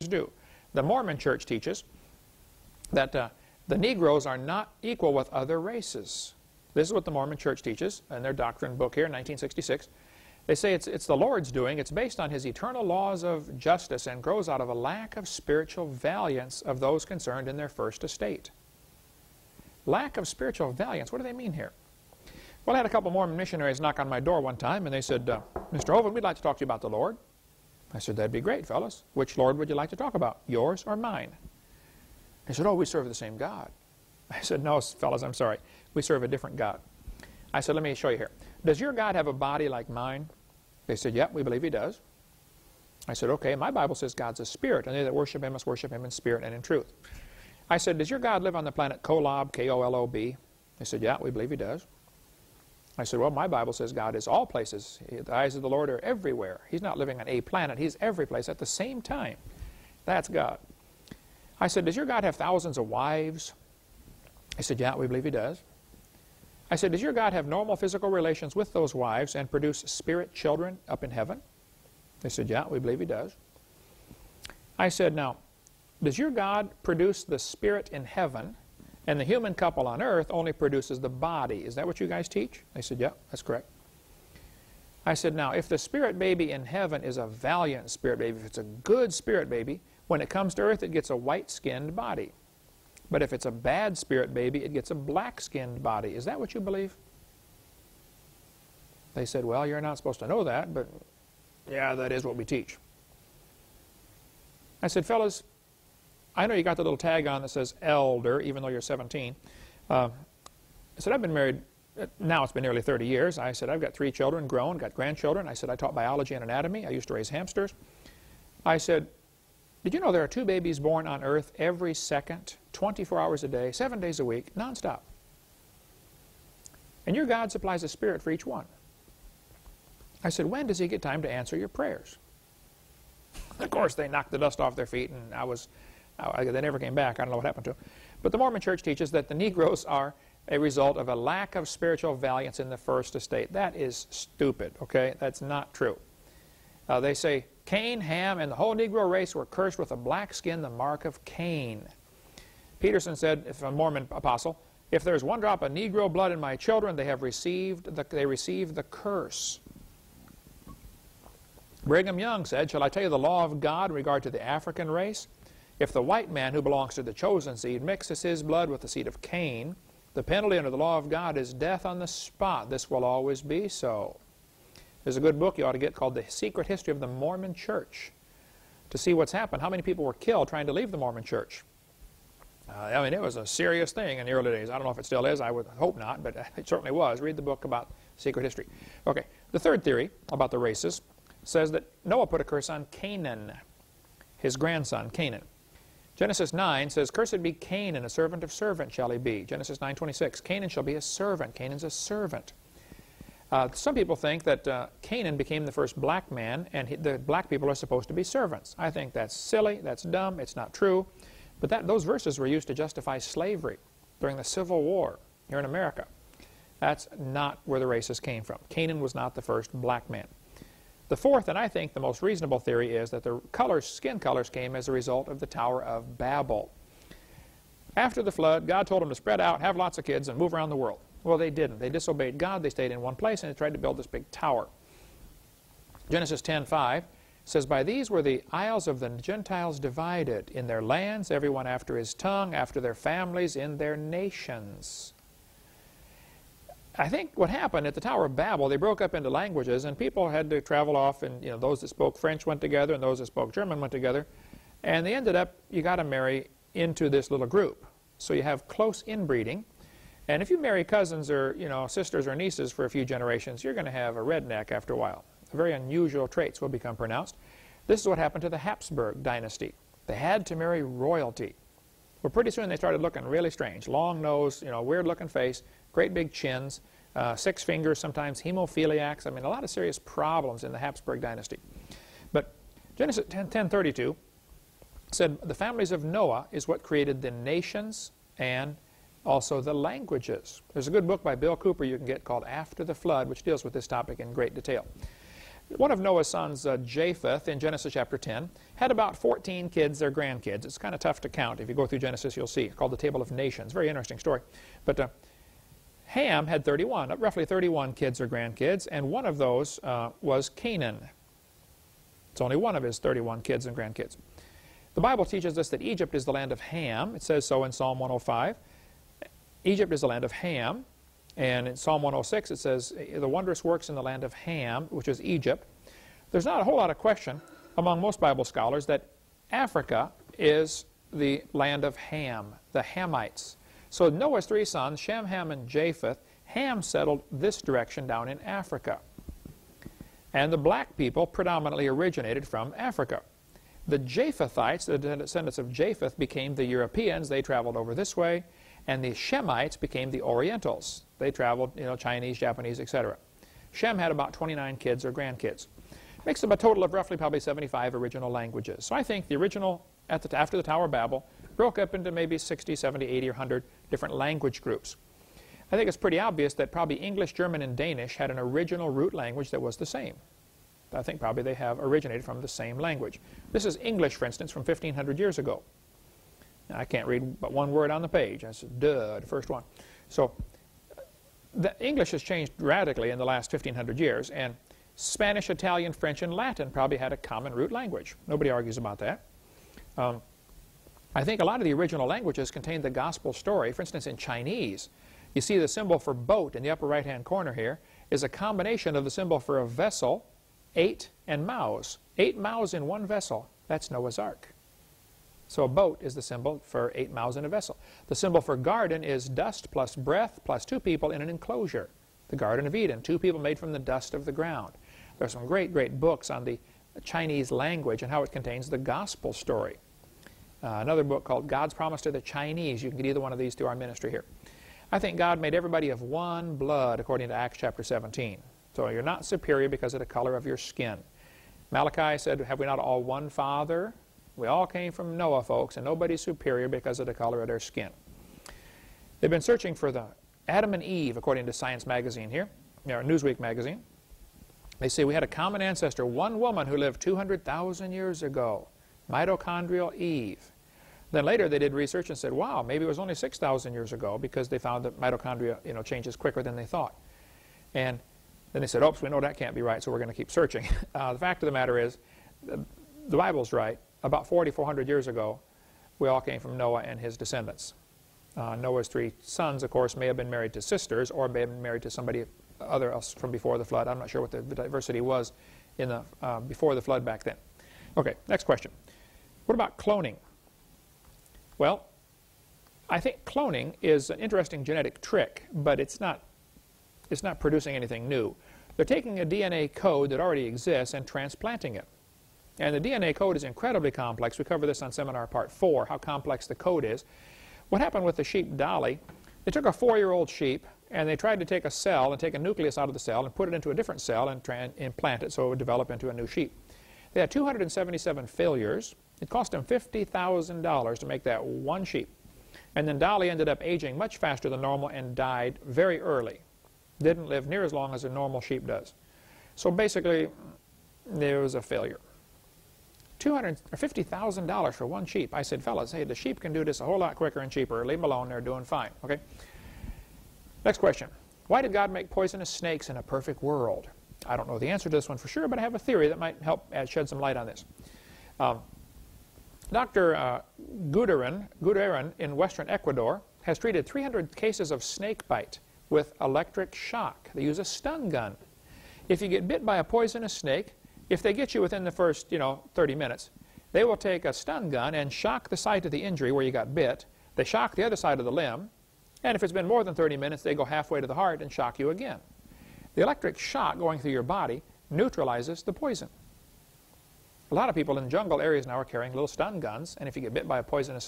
Mormons do. The Mormon church teaches that the Negroes are not equal with other races. This is what the Mormon church teaches in their doctrine book here in 1966. They say it's the Lord's doing. It's based on His eternal laws of justice and grows out of a lack of spiritual valiance of those concerned in their first estate. Lack of spiritual valiance. What do they mean here? Well, I had a couple Mormon missionaries knock on my door one time, and they said, Mr. Hovind, we'd like to talk to you about the Lord. I said, that'd be great, fellas. Which Lord would you like to talk about, yours or mine? They said, oh, we serve the same God. I said, no, fellas, I'm sorry. We serve a different God. I said, let me show you here. Does your God have a body like mine? They said, yep, we believe He does. I said, okay, my Bible says God's a spirit, and they that worship Him must worship Him in spirit and in truth. I said, does your God live on the planet Kolob, K-O-L-O-B? They said, yeah, we believe He does. I said, well, my Bible says God is all places. The eyes of the Lord are everywhere. He's not living on a planet. He's every place at the same time. That's God. I said, does your God have thousands of wives? He said, yeah, we believe He does. I said, does your God have normal physical relations with those wives and produce spirit children up in heaven? They said, yeah, we believe He does. I said, now, does your God produce the spirit in heaven and the human couple on earth only produces the body? Is that what you guys teach? They said, yeah, that's correct. I said, now, if the spirit baby in heaven is a valiant spirit baby, if it's a good spirit baby, when it comes to earth it gets a white-skinned body. But if it's a bad spirit baby, it gets a black-skinned body. Is that what you believe? They said, well, you're not supposed to know that, but yeah, that is what we teach. I said, fellas, I know you got the little tag on that says elder, even though you're 17. I said, I've been married, now it's been nearly 30 years. I said, I've got 3 children, grown, got grandchildren. I said, I taught biology and anatomy. I used to raise hamsters. I said, did you know there are 2 babies born on earth every second, 24 hours a day, 7 days a week, nonstop? And your God supplies a spirit for each one. I said, when does He get time to answer your prayers? Of course, they knocked the dust off their feet, and they never came back. I don't know what happened to them. But the Mormon church teaches that the Negroes are a result of a lack of spiritual valiance in the first estate. That is stupid, okay? That's not true. They say, Cain, Ham, and the whole Negro race were cursed with a black skin, the mark of Cain. Peterson said, if a Mormon apostle, if there's one drop of Negro blood in my children, they received the curse. Brigham Young said, shall I tell you the law of God in regard to the African race? If the white man who belongs to the chosen seed mixes his blood with the seed of Cain, the penalty under the law of God is death on the spot. This will always be so. There's a good book you ought to get called The Secret History of the Mormon Church to see what's happened, how many people were killed trying to leave the Mormon Church. I mean, it was a serious thing in the early days. I don't know if it still is. I would hope not, but it certainly was. Read the book about secret history. Okay, the third theory about the races says that Noah put a curse on Canaan, his grandson, Canaan. Genesis 9 says, cursed be Canaan, a servant of servant shall he be. Genesis 9:26, Canaan shall be a servant. Canaan's a servant. Some people think that Canaan became the first black man, and the black people are supposed to be servants. I think that's silly, that's dumb, it's not true. But those verses were used to justify slavery during the Civil War here in America. That's not where the races came from. Canaan was not the first black man. The fourth, and I think the most reasonable theory, is that the skin colors came as a result of the Tower of Babel. After the flood, God told them to spread out, have lots of kids, and move around the world. Well, they didn't. They disobeyed God. They stayed in one place, and they tried to build this big tower. Genesis 10:5 says, by these were the isles of the Gentiles divided, in their lands, everyone after his tongue, after their families, in their nations. I think what happened at the Tower of Babel, they broke up into languages, and people had to travel off, and those that spoke French went together, and those that spoke German went together, and they ended up, you got to marry into this little group. So you have close inbreeding, and if you marry cousins or sisters or nieces for a few generations, you're going to have a redneck after a while. Very unusual traits will become pronounced. This is what happened to the Habsburg dynasty. They had to marry royalty. Well, pretty soon they started looking really strange. Long nose, weird-looking face, great big chins, 6 fingers, sometimes hemophiliacs. I mean, a lot of serious problems in the Habsburg dynasty. But Genesis 10:32 said the families of Noah is what created the nations and also the languages. There's a good book by Bill Cooper you can get called After the Flood, which deals with this topic in great detail. One of Noah's sons, Japheth, in Genesis chapter 10, had about 14 kids or grandkids. It's kind of tough to count. If you go through Genesis, you'll see. It's called the Table of Nations. Very interesting story. But Ham had 31, roughly 31 kids or grandkids, and one of those was Canaan. It's only one of his 31 kids and grandkids. The Bible teaches us that Egypt is the land of Ham. It says so in Psalm 105. Egypt is the land of Ham. And in Psalm 106 it says, the wondrous works in the land of Ham, which is Egypt. There's not a whole lot of question among most Bible scholars that Africa is the land of Ham, the Hamites. So Noah's three sons, Shem, Ham, and Japheth, Ham settled this direction down in Africa. And the black people predominantly originated from Africa. The Japhethites, the descendants of Japheth, became the Europeans. They traveled over this way. And the Shemites became the Orientals. They traveled, Chinese, Japanese, etc. Shem had about 29 kids or grandkids. Makes them a total of roughly probably 75 original languages. So I think the original, after the Tower of Babel, broke up into maybe 60, 70, 80, or 100 different language groups. I think it's pretty obvious that probably English, German, and Danish had an original root language that was the same. I think probably they have originated from the same language. This is English, for instance, from 1,500 years ago. Now, I can't read but one word on the page. That's duh, the first one. So the English has changed radically in the last 1,500 years, and Spanish, Italian, French, and Latin probably had a common root language. Nobody argues about that. I think a lot of the original languages contain the gospel story. For instance, in Chinese, you see the symbol for boat in the upper right-hand corner here is a combination of the symbol for a vessel, 8, and mouths. 8 mouths in one vessel. That's Noah's Ark. So a boat is the symbol for 8 mouths in a vessel. The symbol for garden is dust plus breath plus 2 people in an enclosure. The Garden of Eden, 2 people made from the dust of the ground. There are some great, great books on the Chinese language and how it contains the gospel story. Another book called God's Promise to the Chinese. You can get either one of these through our ministry here. I think God made everybody of one blood, according to Acts chapter 17. So you're not superior because of the color of your skin. Malachi said, have we not all one Father? We all came from Noah, folks, and nobody's superior because of the color of their skin. They've been searching for the Adam and Eve, according to Science magazine here, Newsweek magazine. They say we had a common ancestor, one woman who lived 200,000 years ago, mitochondrial Eve. Then later they did research and said, wow, maybe it was only 6,000 years ago because they found that mitochondria changes quicker than they thought. And then they said, oops, we know that can't be right, so we're going to keep searching. The fact of the matter is, the Bible's right. About 4,400 years ago, we all came from Noah and his descendants. Noah's 3 sons, of course, may have been married to sisters or may have been married to somebody other else from before the flood. I'm not sure what the diversity was in the, before the flood back then. Okay, next question. What about cloning? Well, I think cloning is an interesting genetic trick, but it's not producing anything new. They're taking a DNA code that already exists and transplanting it. And the DNA code is incredibly complex. We cover this on seminar part 4, how complex the code is. What happened with the sheep Dolly, they took a 4-year-old sheep and they tried to take a cell and take a nucleus out of the cell and put it into a different cell and implant it so it would develop into a new sheep. They had 277 failures. It cost them $50,000 to make that one sheep. And then Dolly ended up aging much faster than normal and died very early. Didn't live near as long as a normal sheep does. So basically, there was a failure. $250,000 for one sheep. I said, fellas, hey, the sheep can do this a whole lot quicker and cheaper. Leave them alone. They're doing fine. Okay. Next question. Why did God make poisonous snakes in a perfect world? I don't know the answer to this one for sure, but I have a theory that might help shed some light on this. Dr. Guderian in western Ecuador has treated 300 cases of snake bite with electric shock. They use a stun gun. If you get bit by a poisonous snake, if they get you within the first, 30 minutes, they will take a stun gun and shock the site of the injury where you got bit. They shock the other side of the limb, and if it's been more than 30 minutes, they go halfway to the heart and shock you again. The electric shock going through your body neutralizes the poison. A lot of people in jungle areas now are carrying little stun guns, and if you get bit by a poisonous